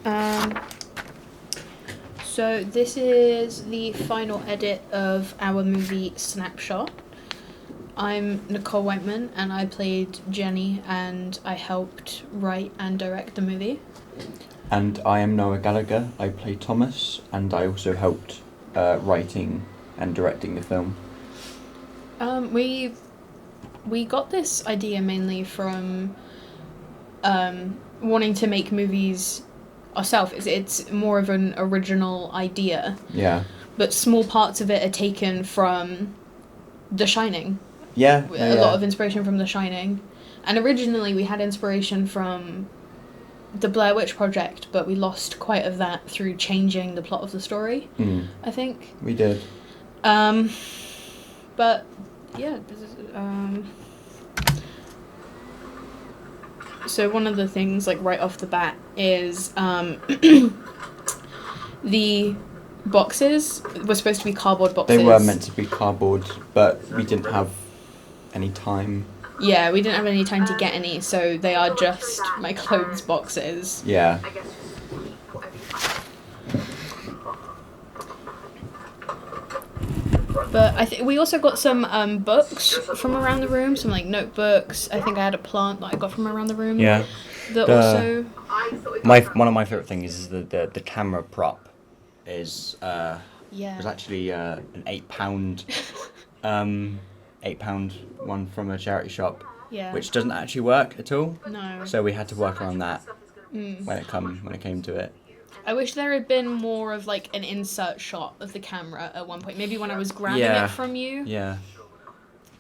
Um, so this is the final edit of our movie SnapShot. I'm Nicole Whiteman, and I played Jenny, and I helped write and direct the movie. And I am Noah Gallagher. I play Thomas, and I also helped writing and directing the film. We got this idea mainly from wanting to make movies ourselves. It's more of an original idea. Yeah. But small parts of it are taken from The Shining. Yeah. A lot of inspiration from The Shining. And originally we had inspiration from the Blair Witch Project, but we lost quite of that through changing the plot of the story, I think. We did. But, yeah, so one of the things, like, right off the bat is the boxes were supposed to be cardboard boxes. They were meant to be cardboard, but we didn't have any time. Yeah, we didn't have any time to get any, so they are just my clothes boxes. Yeah. But I think we also got some books from around the room, some like notebooks. I think I had a plant that I got from around the room. Yeah. That also. One of my favorite things is the camera prop is Yeah. was actually an £8 £8 one from a charity shop, Yeah. which doesn't actually work at all. No. So we had to work around that when it came to it. I wish there had been more of like an insert shot of the camera at one point. Maybe when I was grabbing Yeah. it from you. Yeah.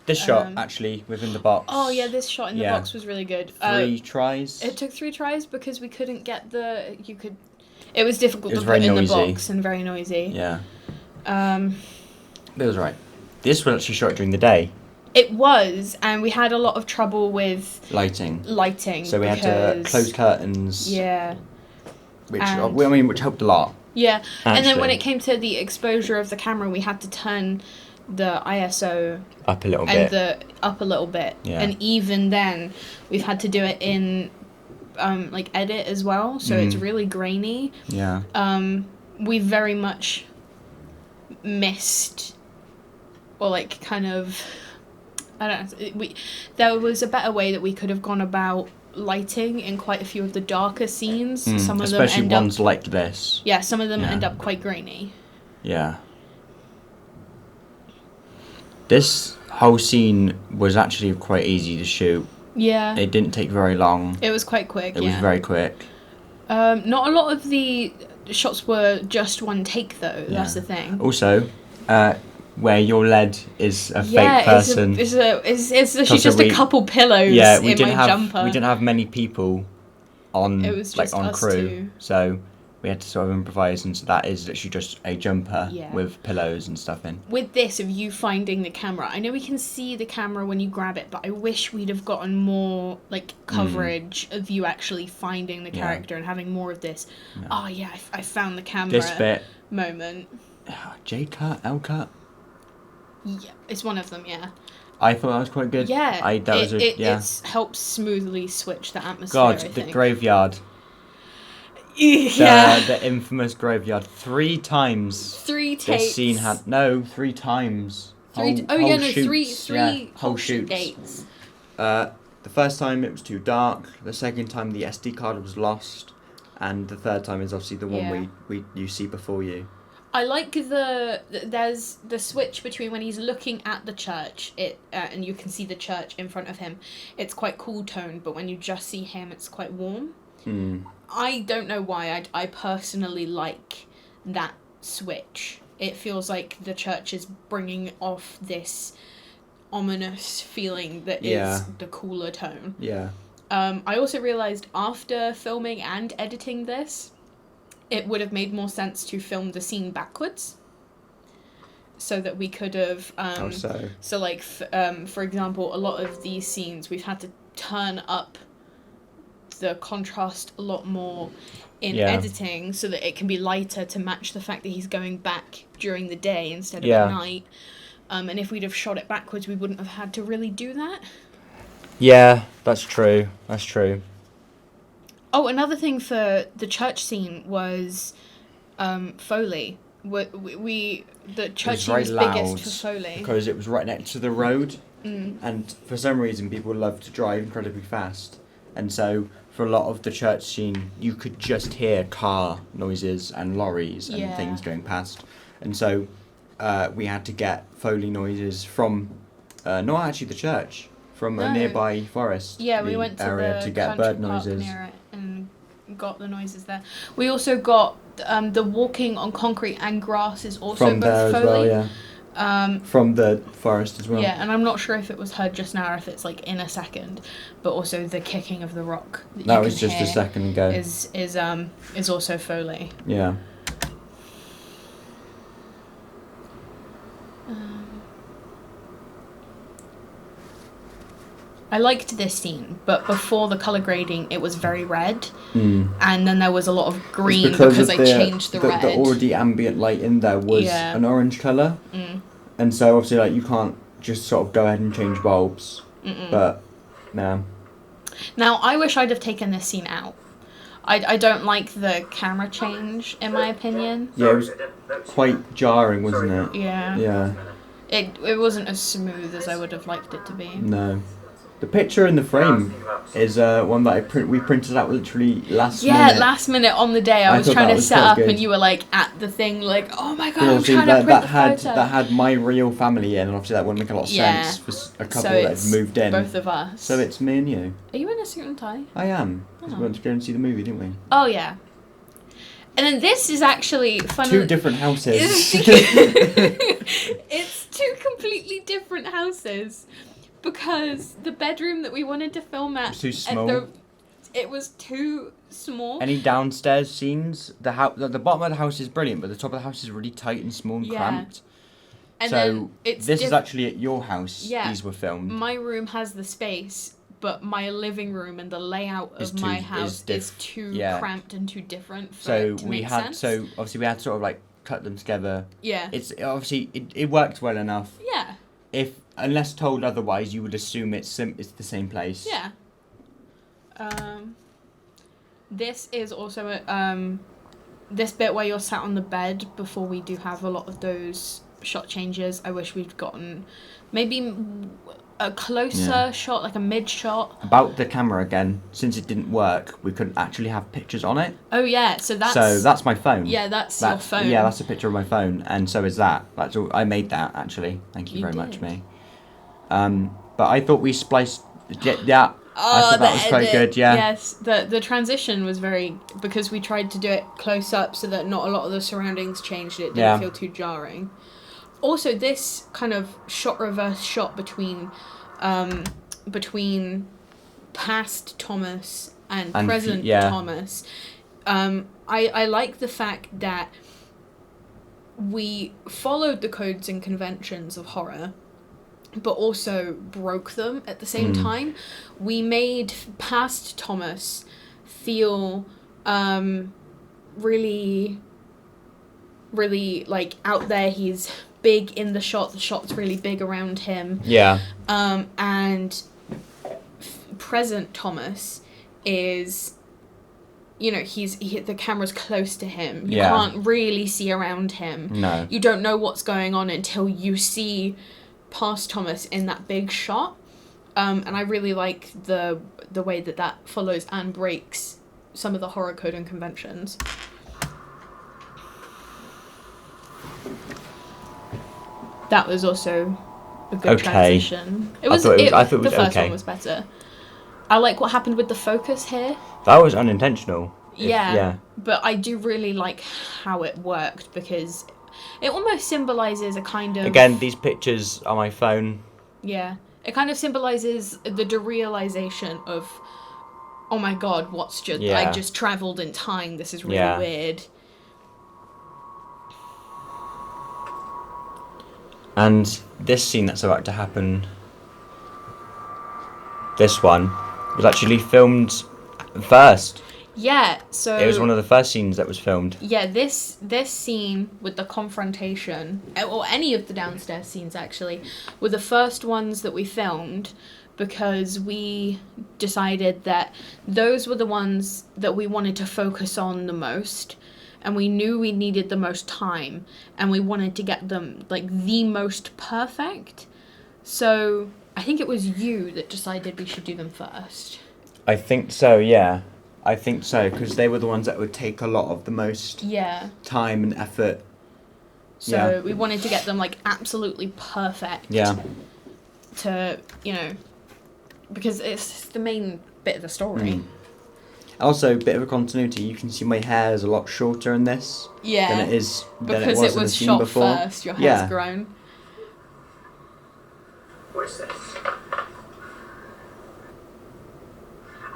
This shot actually within the box. Oh yeah, this shot in the box was really good. 3 tries. It took 3 tries because we couldn't get the. It was difficult It was to put very in noisy. the box and very noisy. Yeah. Um. It was right. This was actually shot during the day. It was, and we had a lot of trouble with Lighting. lighting. So we had to close curtains. Yeah. Which and- which helped a lot. Yeah, and then when Actually. it came to the exposure of the camera, we had to turn the ISO Up a little and bit. up a little bit. Yeah. And even then, we've had to do it in like edit as well, so it's really grainy. Yeah. We very much missed, or like kind of, I don't know. There was a better way that we could have gone about lighting in quite a few of the darker scenes. Some of them Especially end ones up, like this. yeah, some of them Yeah. end up quite grainy. Yeah. This whole scene was actually quite easy to shoot. Yeah, It didn't take very long. it was quite quick. It was very quick. Not a lot of the shots were just one take though. That's the thing. Also, where your lead is a fake person. It's literally Also just a couple pillows Yeah, we in didn't my have jumper. we didn't have many people on It was like just on us crew, two. so we had to sort of improvise, and so that is literally just a jumper Yeah. with pillows and stuff in. With this, of you finding the camera, I know we can see the camera when you grab it, but I wish we'd have gotten more like coverage of you actually finding the character and having more of this. Yeah. Oh yeah, I found the camera. This bit, moment. J cut, L cut. Yeah, it's one of them. Yeah. I thought that was quite good. Yeah. Yeah. It's helps smoothly switch the atmosphere. God, I the think. graveyard. Yeah. The infamous graveyard. 3 times. 3 takes. This scene had 3 times. Three whole shoot shoots. dates. The first time it was too dark. The second time the SD card was lost, and the third time is obviously the one you see before you. I like there's the switch between when he's looking at the church, and you can see the church in front of him. It's quite cool toned, but when you just see him, it's quite warm. I don't know why. I personally like that switch. It feels like the church is bringing off this ominous feeling that is the cooler tone. Yeah. I also realised after filming and editing this, it would have made more sense to film the scene backwards. So that we could have... So like, for example, a lot of these scenes, we've had to turn up the contrast a lot more in editing so that it can be lighter to match the fact that he's going back during the day instead of at night. And if we'd have shot it backwards, we wouldn't have had to really do that. Yeah, that's true. That's true. Oh, another thing for the church scene was Foley. The church scene was biggest for Foley because it was right next to the road, and for some reason people love to drive incredibly fast, and so for a lot of the church scene you could just hear car noises and lorries and things going past, and so we had to get Foley noises from not actually the church, from a nearby forest. Yeah, we went to area the to get bird noises near it and got the noises there. We also got the walking on concrete and grass is also from both there Foley. as well, yeah. From the forest as well. Yeah, and I'm not sure if it was heard just now or if it's like in a second, but also the kicking of the rock that was just a second ago. Is also Foley. Yeah. I liked this scene, but before the colour grading, it was very red, and then there was a lot of green because I changed the red. The already ambient light in there was an orange colour, and so obviously like you can't just sort of go ahead and change bulbs. But no. Now I wish I'd have taken this scene out. I don't like the camera change, in my opinion. Yeah, it was quite jarring, wasn't it? Yeah. Yeah. It wasn't as smooth as I would have liked it to be. No. The picture in the frame is one that we printed out literally last minute. Yeah, last minute on the day. I was trying to set up, and you were like at the thing, like, oh my god, I'm trying to print the photo. That had my real family in, and obviously that wouldn't make a lot of sense for a couple that had moved in. Both of us. So it's me and you. Are you in a suit and tie? I am. We went to go and see the movie, didn't we? Oh yeah. And then this is actually fun. Two different houses. It's two completely different houses. Because the bedroom that we wanted to film at... It was too small. It was too small. Any downstairs scenes? The bottom of the house is brilliant, but the top of the house is really tight and small and cramped. And so this is actually at your house. Yeah, these were filmed. My room has the space, but my living room and the layout of my house is too cramped and too different for it to make sense. So obviously we had to sort of like cut them together. Yeah. It's obviously it worked well enough. Yeah. Unless told otherwise, you would assume it's the same place. Yeah. This is also this bit where you're sat on the bed before we do have a lot of those shot changes. I wish we'd gotten maybe a closer shot, like a mid shot. About the camera again, since it didn't work, we couldn't actually have pictures on it. Oh yeah, so that's my phone. Yeah, that's your phone. Yeah, that's a picture of my phone, and so is that. That's all. I made that actually. Thank you very much, me. But I thought we spliced. Yeah. I thought that was quite good. Yeah. Yes, the transition was very, because we tried to do it close up so that not a lot of the surroundings changed. It didn't feel too jarring. Also, this kind of reverse shot between past Thomas and present Thomas. I like the fact that we followed the codes and conventions of horror, but also broke them at the same time. We made past Thomas feel really, really like out there. He's big in the shot's really big around him. Yeah. And present Thomas is, you know, the camera's close to him. You can't really see around him. No. You don't know what's going on until you see past Thomas in that big shot. And I really like the way that follows and breaks some of the horror code and conventions. That was also a good transition. I thought it was the first one was better. I like what happened with the focus here. That was unintentional. Yeah. But I do really like how it worked, because it almost symbolises a kind of... Again, these pictures are my phone. Yeah. It kind of symbolises the derealisation of, oh my god, I just travelled in time, this is really weird. And this scene that's about to happen, this one, was actually filmed first. Yeah, so... It was one of the first scenes that was filmed. Yeah, this scene with the confrontation, or any of the downstairs scenes actually, were the first ones that we filmed, because we decided that those were the ones that we wanted to focus on the most, and we knew we needed the most time, and we wanted to get them like the most perfect. So I think it was you that decided we should do them first. I think so, yeah. I think so, because they were the ones that would take a lot of the most time and effort. So we wanted to get them like absolutely perfect. Yeah. To, you know, because it's the main bit of the story. Also, a bit of a continuity. You can see my hair is a lot shorter in this than it is than because it was it in the was scene shot before. first. Your hair's grown. What is this?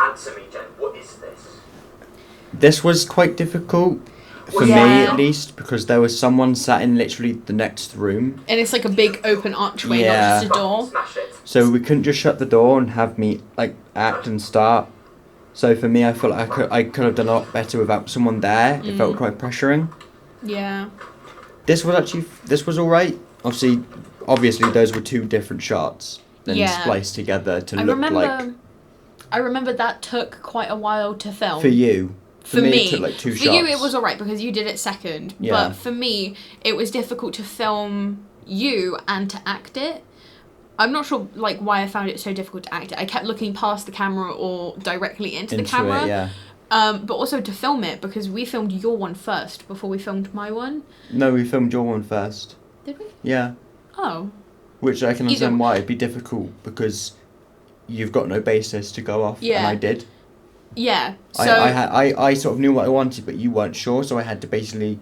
Answer me, Jen. What is this? This was quite difficult for me, at least, because there was someone sat in literally the next room. And it's like a big open archway, not just a door. Smash it. So we couldn't just shut the door and have me like act and start. So for me, I felt like I could have done a lot better without someone there. It felt quite pressuring. Yeah. This was all right. Obviously, those were two different shots, then spliced together to look like. I remember that took quite a while to film. For you. For me, it took like 2 shots. For you, it was alright because you did it second. Yeah. But for me, it was difficult to film you and to act it. I'm not sure like why I found it so difficult to act it. I kept looking past the camera or directly into the camera. It, yeah. But also to film it because we filmed your one first before we filmed my one. No, we filmed your one first. Did we? Yeah. Oh. Which I can understand why it'd be difficult because you've got no basis to go off, and I did. Yeah. So I sort of knew what I wanted, but you weren't sure, so I had to basically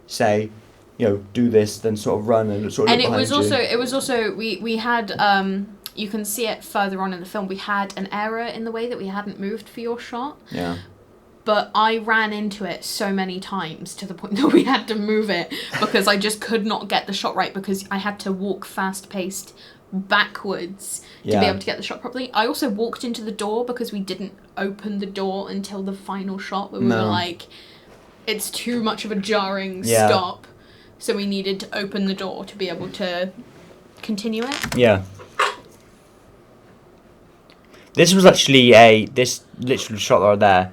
say, you know, do this, then sort of run and sort of. And look it was also we had you can see it further on in the film. We had an error in the way that we hadn't moved for your shot. Yeah. But I ran into it so many times to the point that we had to move it because I just could not get the shot right because I had to walk fast-paced backwards to be able to get the shot properly. I also walked into the door because we didn't open the door until the final shot where we were like, it's too much of a jarring stop. So we needed to open the door to be able to continue it. Yeah. This was actually this literal shot right there.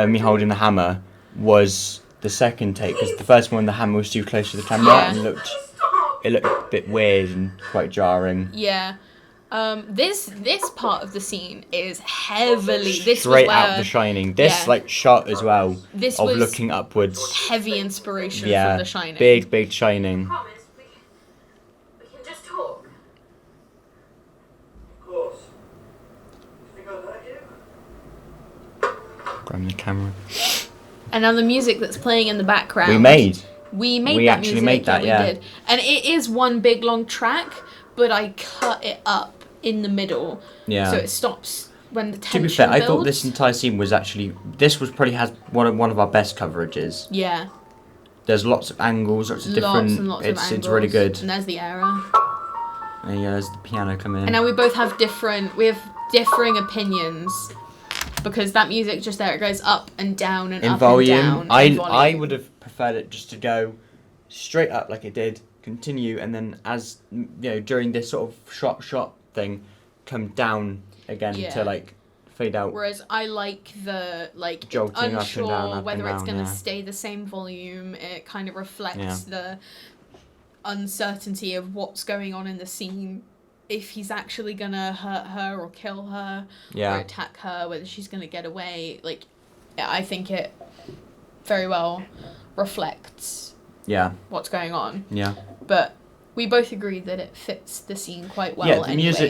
Me holding the hammer was the second take because the first one the hammer was too close to the camera and it looked a bit weird and quite jarring. Yeah. This part of the scene is heavily straight out The Shining. This like shot as well this of was looking upwards. Heavy inspiration from The Shining. Big Shining. Promise, we can just talk. Of course. You think I'll hurt you? Grab the camera. And now the music that's playing in the background. We made that actually music, made that, yeah. We did. And it is one big long track, but I cut it up in the middle. Yeah. So it stops when the tension builds. To be fair, builds. I thought this entire scene was actually probably has one of our best coverages. Yeah. There's lots of angles, lots of different angles. It's really good. And there's the error. And yeah, there's the piano coming in. And now we both have differing opinions. Because that music just there, it goes up and down and in up volume, and down. I would have preferred it just to go straight up like it did, continue, and then as you know during this sort of shot thing, come down again to like fade out. Whereas I like the jolting unsure up and down, whether it's going to stay the same volume. It kind of reflects the uncertainty of what's going on in the scene. If he's actually gonna hurt her or kill her or attack her, whether she's gonna get away, I think it very well reflects what's going on. Yeah. But we both agreed that it fits the scene quite well. Yeah,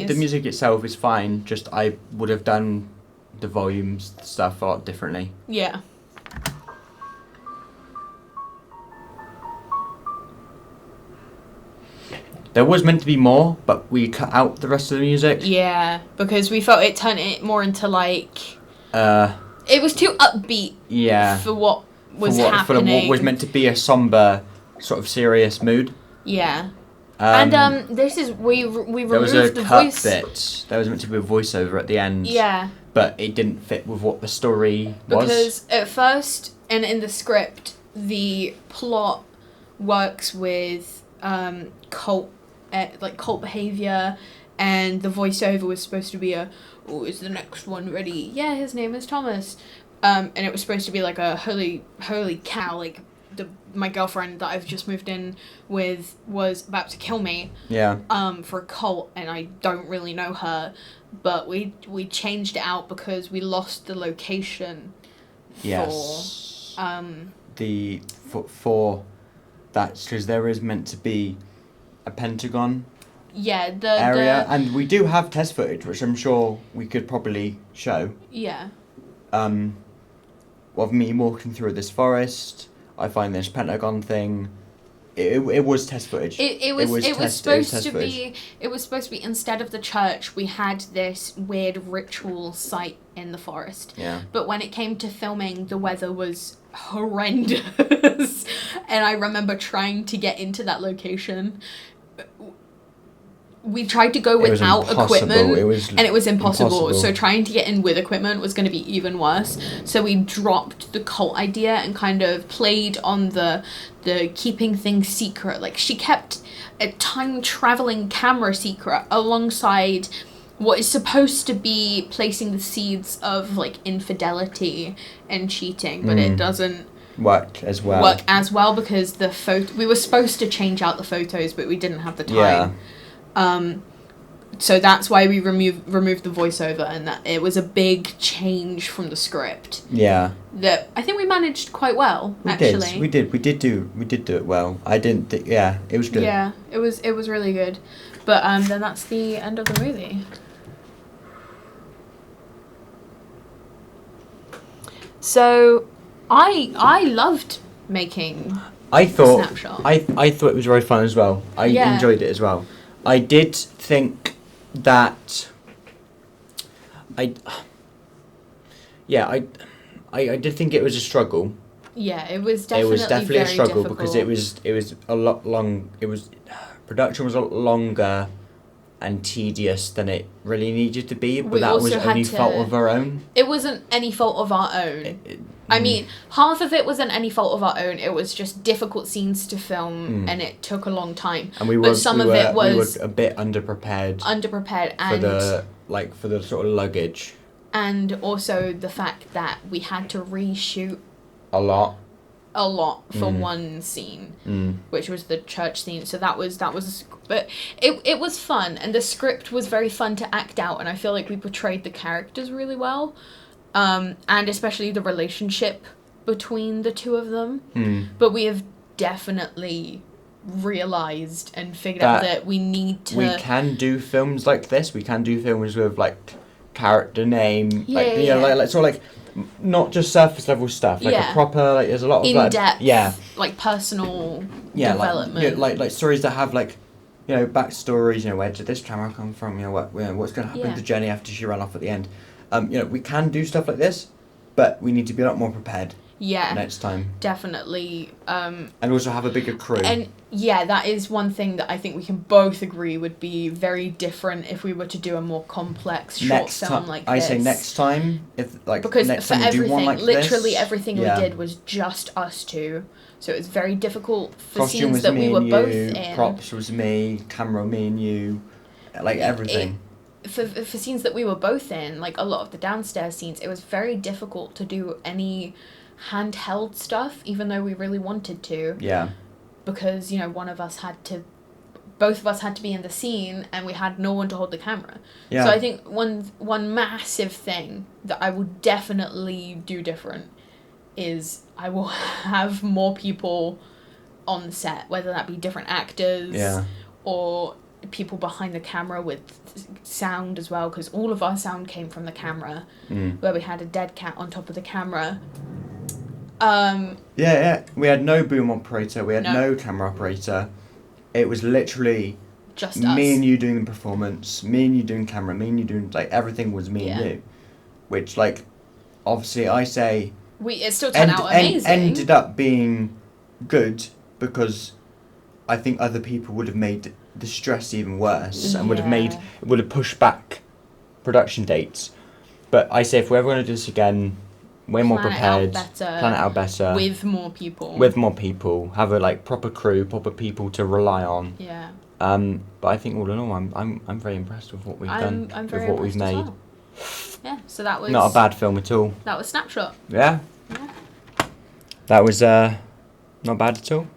the music itself is fine. Just I would have done the volumes stuff a lot differently. Yeah. There was meant to be more, but we cut out the rest of the music. Yeah, because we felt it turned it more into it was too upbeat. Yeah. For what was happening. For what was meant to be a somber, sort of serious mood. Yeah. And this is we removed there was a the cut voice bit. There was meant to be a voiceover at the end. Yeah. But it didn't fit with what the story was. Because at first, and in the script, the plot works with cult behavior and the voiceover was supposed to be is the next one ready? Yeah, his name is Thomas. And it was supposed to be like a holy cow, like my girlfriend that I've just moved in with was about to kill me. Yeah. For a cult, and I don't really know her, but we changed it out because we lost the location. Yes. For that's because there is meant to be a Pentagon. Yeah, area, and we do have test footage, which I'm sure we could probably show. Yeah. Of me walking through this forest, I find this Pentagon thing. It was test footage. It was supposed to be instead of the church, we had this weird ritual site in the forest. Yeah. But when it came to filming, the weather was horrendous, and I remember trying to get into that location. We tried to go without equipment, and it was impossible. So trying to get in with equipment was going to be even worse. So we dropped the cult idea and kind of played on the keeping things secret. Like, she kept a time-traveling camera secret alongside what is supposed to be placing the seeds of, like, infidelity and cheating, but it doesn't work as well because we were supposed to change out the photos, but we didn't have the time. So that's why we removed the voiceover, and that it was a big change from the script. Yeah. That I think we managed quite well. We did do it well. It was good. Yeah, it was really good. But then that's the end of the movie. So I loved making SnapShot. I thought it was very fun as well. I enjoyed it as well. I did think that I did think it was a struggle. Yeah, it was definitely a struggle difficult. because it was a lot long. Production was a lot longer and tedious than it really needed to be, but that was only fault of our own. It wasn't any fault of our own. I mean, half of it wasn't any fault of our own. It was just difficult scenes to film, and it took a long time. And we were a bit underprepared for the sort of luggage. And also the fact that we had to reshoot a lot for one scene, which was the church scene. So that was, but it was fun, and the script was very fun to act out, and I feel like we portrayed the characters really well. And especially the relationship between the two of them. But we have definitely realised and figured out that we need to... We can do films like this. We can do films with, like, character name. Like, not just surface level stuff. Like, a proper, like, there's a lot of... In-depth, like, personal development. Like stories that have, like, you know, backstories, you know, where did this camera come from? You know, what's going to happen to Jenny after she ran off at the end? We can do stuff like this, but we need to be a lot more prepared. Yeah. Next time. Definitely. And also have a bigger crew. And yeah, that is one thing that I think we can both agree would be very different if we were to do a more complex short film like this. I say next time, because next for time everything, like literally this, everything we did was just us two. So it was very difficult for scenes that we were both in. Props was me, camera me and you, like everything. For scenes that we were both in, like a lot of the downstairs scenes, it was very difficult to do any handheld stuff, even though we really wanted to. Yeah. Because, you know, both of us had to be in the scene, and we had no one to hold the camera. Yeah. So I think one massive thing that I will definitely do different is I will have more people on set, whether that be different actors or people behind the camera with sound as well, because all of our sound came from the camera, where we had a dead cat on top of the camera. We had no boom operator, we had no camera operator. It was literally just me us. And you doing the performance, me and you doing camera, me and you doing, like, everything was me and you, which, like, obviously I say it still turned out amazing. Ended up being good because I think other people would have made the stress even worse and would have pushed back production dates. But I say if we're ever going to do this again, we're more prepared, plan it out better, with more people, have a, like, proper crew, proper people to rely on. But I think all in all, I'm very impressed with what we've done. I'm very with what we've impressed made. as well. Yeah, so that was Not a bad film at all. That was SnapShot. Yeah. Yeah. That was not bad at all.